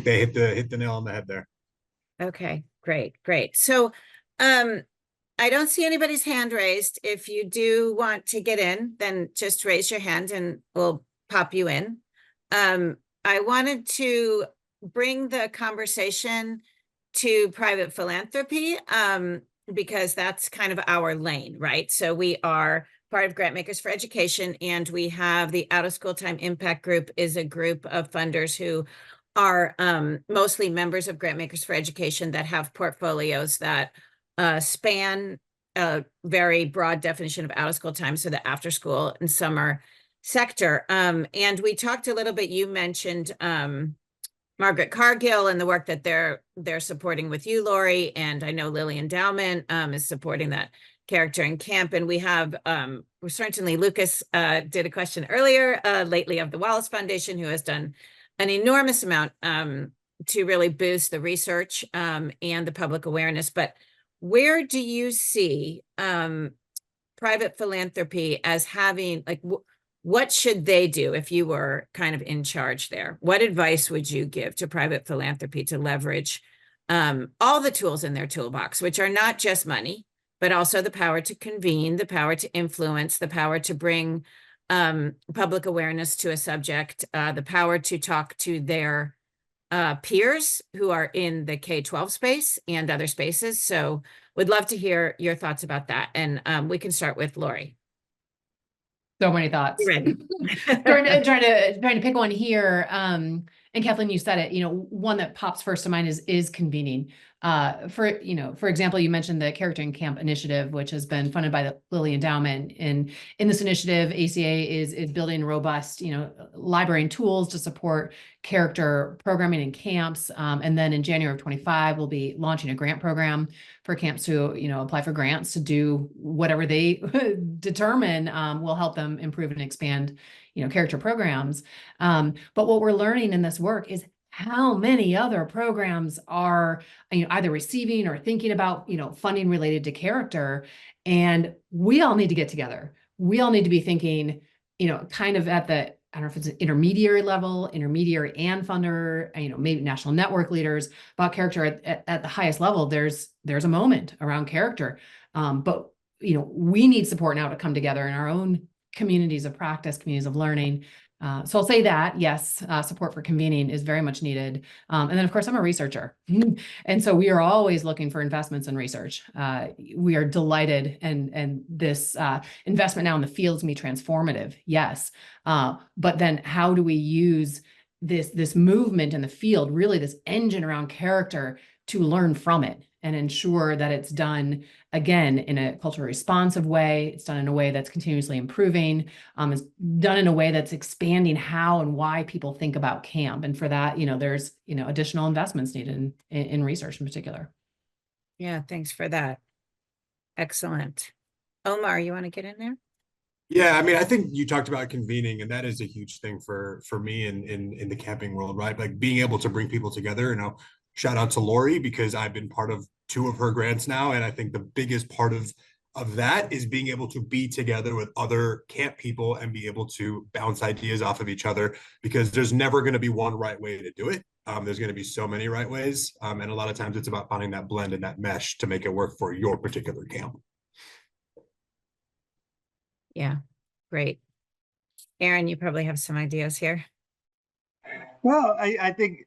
they hit the nail on the head there. Okay, great. So, I don't see anybody's hand raised. If you do want to get in, then just raise your hand and we'll pop you in. I wanted to bring the conversation to private philanthropy, because that's kind of our lane, right? So we are part of Grantmakers for Education, and we have the Out of School Time Impact Group is a group of funders who are mostly members of Grantmakers for Education that have portfolios that span a very broad definition of out of school time, so the after school and summer sector. And we talked a little bit, you mentioned Margaret Cargill and the work that they're supporting with you, Laurie, and I know Lily Endowment is supporting that character in camp. And we have certainly Lucas did a question earlier lately of the Wallace Foundation, who has done an enormous amount to really boost the research and the public awareness. But where do you see private philanthropy as having, like, what should they do if you were kind of in charge there? What advice would you give to private philanthropy to leverage all the tools in their toolbox, which are not just money, but also the power to convene, the power to influence, the power to bring public awareness to a subject, the power to talk to their peers who are in the K-12 space and other spaces? So would love to hear your thoughts about that. And we can start with Laurie. So many thoughts. Ready. trying to pick one here. And Kathleen, you said it, one that pops first to mind is convening. For example, you mentioned the Character in Camp initiative, which has been funded by the Lilly Endowment. And in this initiative, ACA is building robust, library and tools to support character programming in camps. And then in January of 25, we'll be launching a grant program for camps to, apply for grants to do whatever they determine will help them improve and expand, character programs. But what we're learning in this work is how many other programs are, either receiving or thinking about, funding related to character. And we all need to get together. We all need to be thinking, kind of at the, I don't know if it's an intermediary level, intermediary and funder, maybe national network leaders about character at the highest level. There's a moment around character. But, we need support now to come together in our own communities of practice, communities of learning. So I'll say that, yes, support for convening is very much needed. And then, of course, I'm a researcher. And so we are always looking for investments in research. We are delighted, and this investment now in the field is going to be transformative, yes. But then how do we use this movement in the field, really this engine around character, to learn from it and ensure that it's done, again, in a culturally responsive way. It's done in a way that's continuously improving. It's done in a way that's expanding how and why people think about camp. And for that, there's, additional investments needed in research in particular. Yeah, thanks for that. Excellent. Omar, you want to get in there? Yeah, I mean, I think you talked about convening, and that is a huge thing for me in the camping world, right? Like being able to bring people together. Shout out to Laurie, because I've been part of 2 of her grants now, and I think the biggest part of that is being able to be together with other camp people and be able to bounce ideas off of each other, because there's never going to be one right way to do it. There's going to be so many right ways, and a lot of times it's about finding that blend and that mesh to make it work for your particular camp. Yeah, great. Aaron, you probably have some ideas here. Well, I think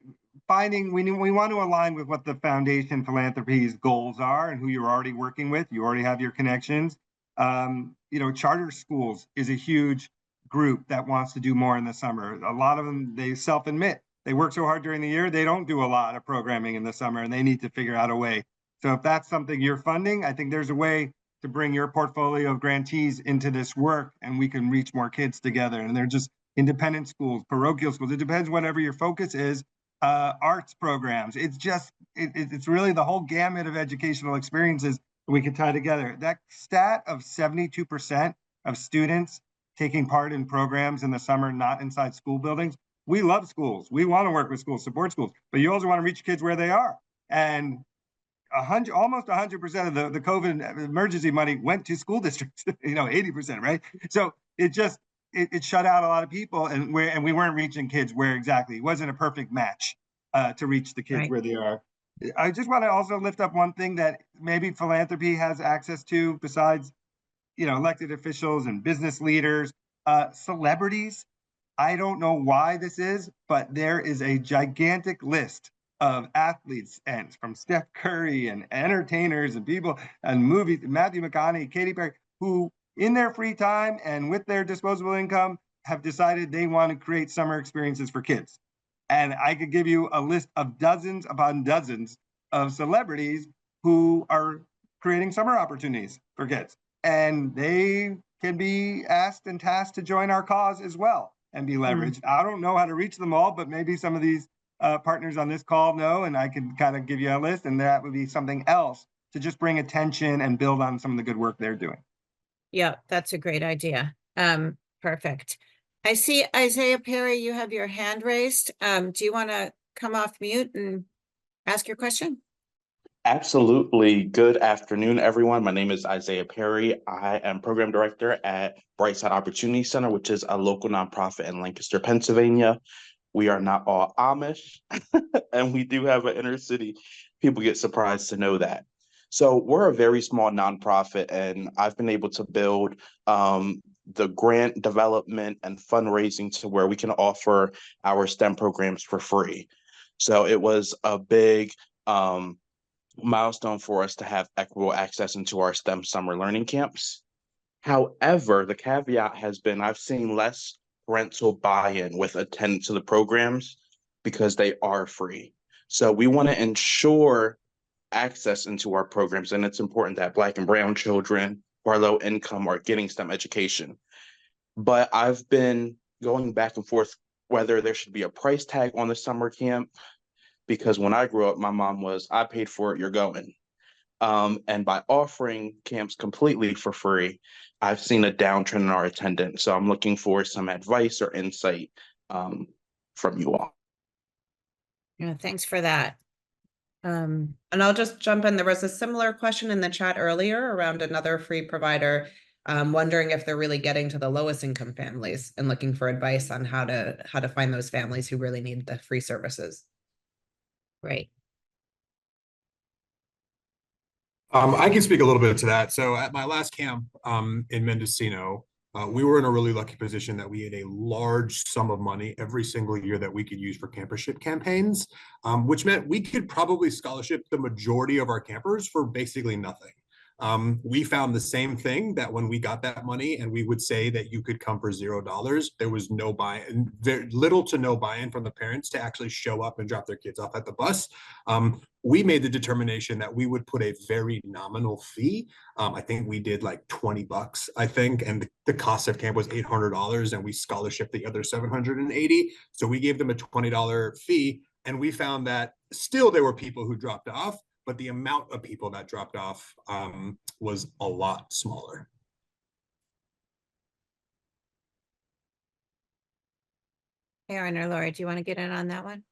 we want to align with what the foundation philanthropy's goals are and who you're already working with. You already have your connections. Charter schools is a huge group that wants to do more in the summer. A lot of them, they self-admit they work so hard during the year, they don't do a lot of programming in the summer, and they need to figure out a way. So if that's something you're funding, I think there's a way to bring your portfolio of grantees into this work, and we can reach more kids together. And they're just independent schools, parochial schools. It depends whatever your focus is. Arts programs. It's really the whole gamut of educational experiences we can tie together. That stat of 72% of students taking part in programs in the summer, not inside school buildings. We love schools. We want to work with schools, support schools, but you also want to reach kids where they are. And almost 100% of the COVID emergency money went to school districts, 80%, right? So it shut out a lot of people, and we weren't reaching kids where exactly. It wasn't a perfect match to reach the kids Right. where they are. I just want to also lift up one thing that maybe philanthropy has access to besides, elected officials and business leaders, celebrities. I don't know why this is, but there is a gigantic list of athletes, and from Steph Curry and entertainers and people and movies, Matthew McConaughey, Katy Perry, who in their free time and with their disposable income have decided they want to create summer experiences for kids. And I could give you a list of dozens upon dozens of celebrities who are creating summer opportunities for kids. And they can be asked and tasked to join our cause as well and be leveraged. I don't know how to reach them all, but maybe some of these partners on this call know, and I can kind of give you a list, and that would be something else to just bring attention and build on some of the good work they're doing. Yeah, that's a great idea. Perfect. I see Isaiah Perry, you have your hand raised. Do you want to come off mute and ask your question? Absolutely. Good afternoon, everyone. My name is Isaiah Perry. I am program director at Brightside Opportunity Center, which is a local nonprofit in Lancaster, Pennsylvania. We are not all Amish, and we do have an inner city. People get surprised to know that. So we're a very small nonprofit, and I've been able to build the grant development and fundraising to where we can offer our STEM programs for free. So it was a big milestone for us to have equitable access into our STEM summer learning camps. However, the caveat has been I've seen less parental buy-in with attendance to the programs because they are free. So we want to ensure access into our programs, and it's important that Black and Brown children who are low income are getting STEM education. But I've been going back and forth whether there should be a price tag on the summer camp, because when I grew up, my mom was, I paid for it, you're going. And by offering camps completely for free, I've seen a downtrend in our attendance. So I'm looking for some advice or insight from you all. Yeah, thanks for that. And I'll just jump in. There was a similar question in the chat earlier around another free provider, wondering if they're really getting to the lowest income families and looking for advice on how to find those families who really need the free services. Great. I can speak a little bit to that. So at my last camp in Mendocino, we were in a really lucky position that we had a large sum of money every single year that we could use for campership campaigns, which meant we could probably scholarship the majority of our campers for basically nothing. We found the same thing, that when we got that money and we would say that you could come for $0, there was no buy-in, very little to no buy-in from the parents to actually show up and drop their kids off at the bus. We made the determination that we would put a very nominal fee. I think we did like $20, I think, and the cost of camp was $800, and we scholarshiped the other $780. So we gave them a $20 fee, and we found that still there were people who dropped off, but the amount of people that dropped off was a lot smaller. Aaron or Laurie, do you want to get in on that one?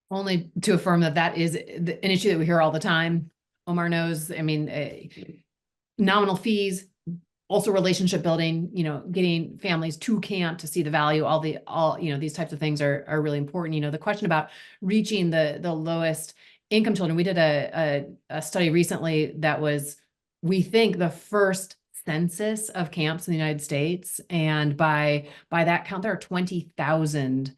Only to affirm that that is an issue that we hear all the time. Omar knows, I mean, nominal fees, also relationship building, getting families to camp to see the value, these types of things are really important. The question about reaching the lowest income children, we did a study recently that was, we think, the first census of camps in the United States. And by that count, there are 20,000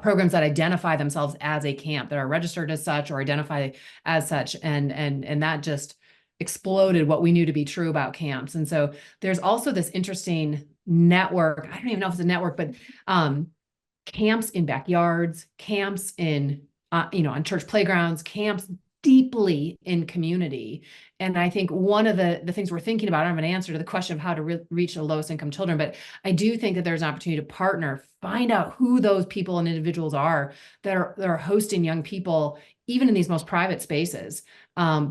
programs that identify themselves as a camp, that are registered as such or identify as such. And that just exploded what we knew to be true about camps. And so there's also this interesting network. I don't even know if it's a network, but camps in backyards, camps in, on church playgrounds, camps deeply in community. And I think one of the things we're thinking about, I don't have an answer to the question of how to reach the lowest income children, but I do think that there's an opportunity to partner, find out who those people and individuals are that are hosting young people, even in these most private spaces,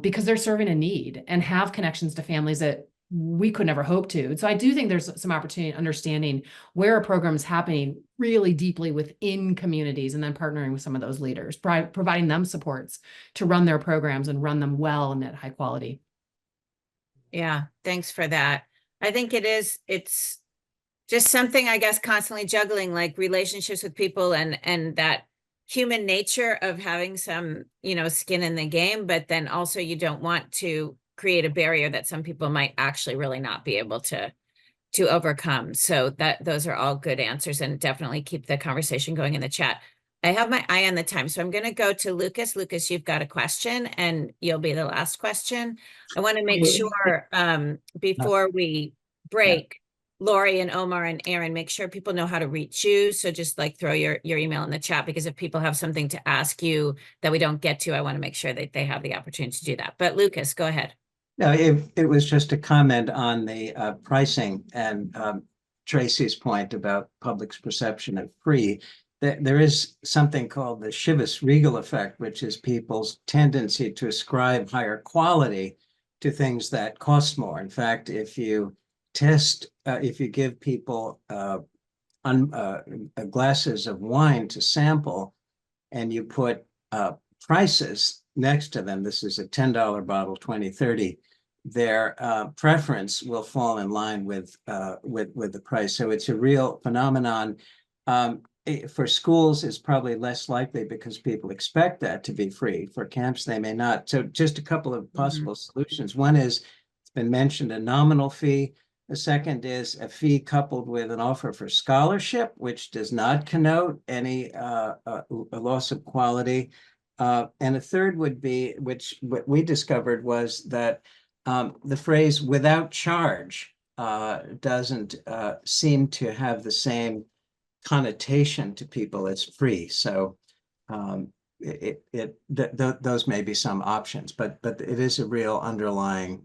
because they're serving a need and have connections to families that we could never hope to. So I do think there's some opportunity in understanding where a program is happening really deeply within communities, and then partnering with some of those leaders, providing them supports to run their programs and run them well and at high quality. Yeah, thanks for that. I think it's just something, I guess, constantly juggling, like relationships with people and that human nature of having some, skin in the game, but then also you don't want to create a barrier that some people might actually really not be able to overcome. So those are all good answers, and definitely keep the conversation going in the chat. I have my eye on the time, so I'm going to go to Lucas. Lucas, you've got a question, and you'll be the last question. I want to make sure before we break, Laurie and Omar and Aaron, make sure people know how to reach you. So just like throw your email in the chat, because if people have something to ask you that we don't get to, I want to make sure that they have the opportunity to do that. But Lucas, go ahead. No, it was just a comment on the pricing and Tracy's point about public's perception of free. There is something called the Chivas-Regal effect, which is people's tendency to ascribe higher quality to things that cost more. In fact, if you give people glasses of wine to sample and you put prices next to them, this is a $10 bottle, 20, 30, their preference will fall in line with the price. So it's a real phenomenon. For schools, it's probably less likely because people expect that to be free. For camps, they may not. So just a couple of possible solutions. One is, it's been mentioned, a nominal fee. The second is a fee coupled with an offer for scholarship, which does not connote any a loss of quality. And a third would be, which what we discovered was that the phrase "without charge" doesn't seem to have the same connotation to people as free. So those may be some options, but it is a real underlying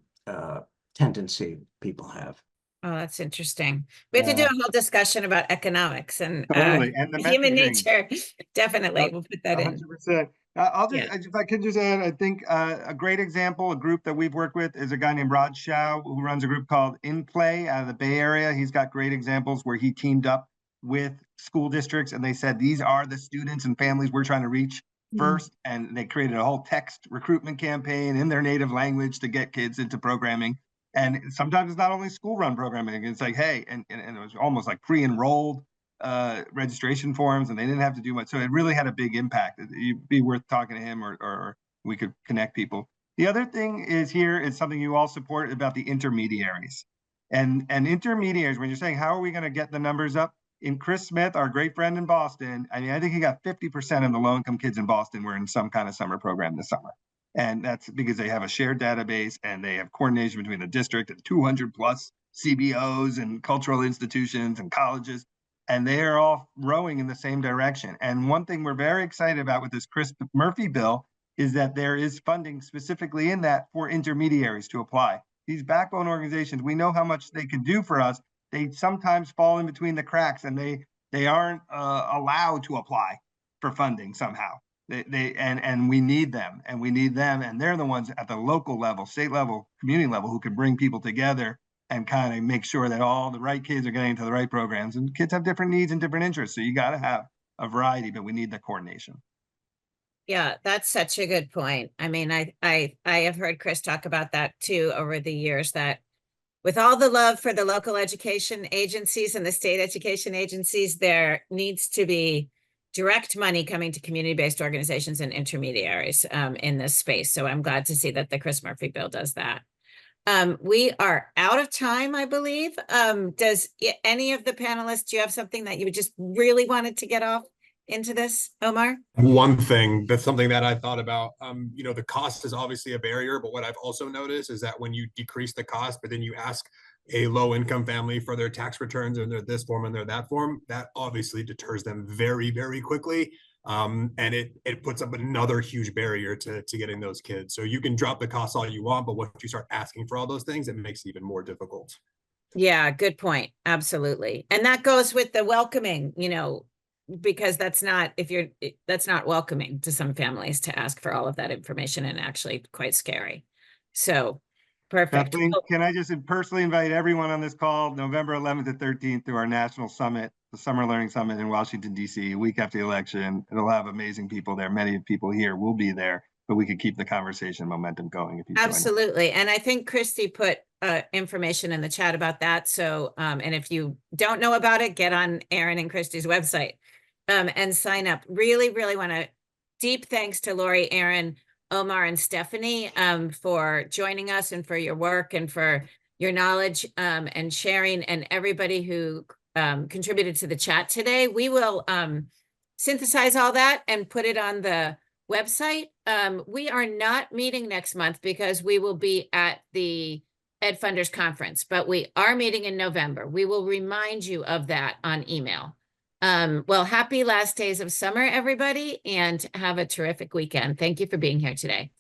tendency people have. Oh, that's interesting. We have to do a whole discussion about economics and Totally. And the human messaging. nature. Definitely, we'll put that in. 100%. If I could just add, I think a great example, a group that we've worked with is a guy named Raj Shao, who runs a group called In Play out of the Bay Area. He's got great examples where he teamed up with school districts and they said, these are the students and families we're trying to reach first. And they created a whole text recruitment campaign in their native language to get kids into programming. And sometimes it's not only school run programming. It's like, hey, and it was almost like pre-enrolled registration forms, and they didn't have to do much. So it really had a big impact. It'd be worth talking to him, or we could connect people. The other thing is something you all support about the intermediaries. And intermediaries, when you're saying, how are we going to get the numbers up? In Chris Smith, our great friend in Boston, I mean, I think he got 50% of the low-income kids in Boston were in some kind of summer program this summer. And that's because they have a shared database and they have coordination between the district and 200 plus CBOs and cultural institutions and colleges. And they are all rowing in the same direction. And one thing we're very excited about with this Chris Murphy bill is that there is funding specifically in that for intermediaries to apply. These backbone organizations, we know how much they can do for us. They sometimes fall in between the cracks and they aren't allowed to apply for funding somehow. And we need them, and they're the ones at the local level, state level, community level who can bring people together and kind of make sure that all the right kids are getting into the right programs. And kids have different needs and different interests, so you got to have a variety, but we need the coordination. Yeah, that's such a good point. I mean, I have heard Chris talk about that too over the years, that with all the love for the local education agencies and the state education agencies, there needs to be direct money coming to community-based organizations and intermediaries in this space. So I'm glad to see that the Chris Murphy bill does that. We are out of time, I believe. Does any of the panelists, do you have something that you just really wanted to get off into this, Omar? One thing, that's something that I thought about, the cost is obviously a barrier, but what I've also noticed is that when you decrease the cost, but then you ask a low income family for their tax returns and they're this form and they're that form, that obviously deters them very, very quickly. And it puts up another huge barrier to getting those kids. So you can drop the cost all you want, but once you start asking for all those things, it makes it even more difficult. Yeah, good point. Absolutely. And that goes with the welcoming, because that's not welcoming to some families to ask for all of that information, and actually quite scary. So perfect. Kathleen, can I just personally invite everyone on this call November 11th to 13th to our national summit, the Summer Learning Summit in Washington, D.C., a week after the election. It'll have amazing people there. Many people here will be there, but we could keep the conversation momentum going if you join. Absolutely. And I think Christy put information in the chat about that. So, and if you don't know about it, get on Aaron and Christy's website and sign up. Really, really want to deep thanks to Laurie, Aaron, Omar, and Stephanie for joining us and for your work and for your knowledge and sharing, and everybody who contributed to the chat today. We will synthesize all that and put it on the website. We are not meeting next month because we will be at the Ed Funders Conference, but we are meeting in November. We will remind you of that on email. Well, happy last days of summer, everybody, and have a terrific weekend. Thank you for being here today.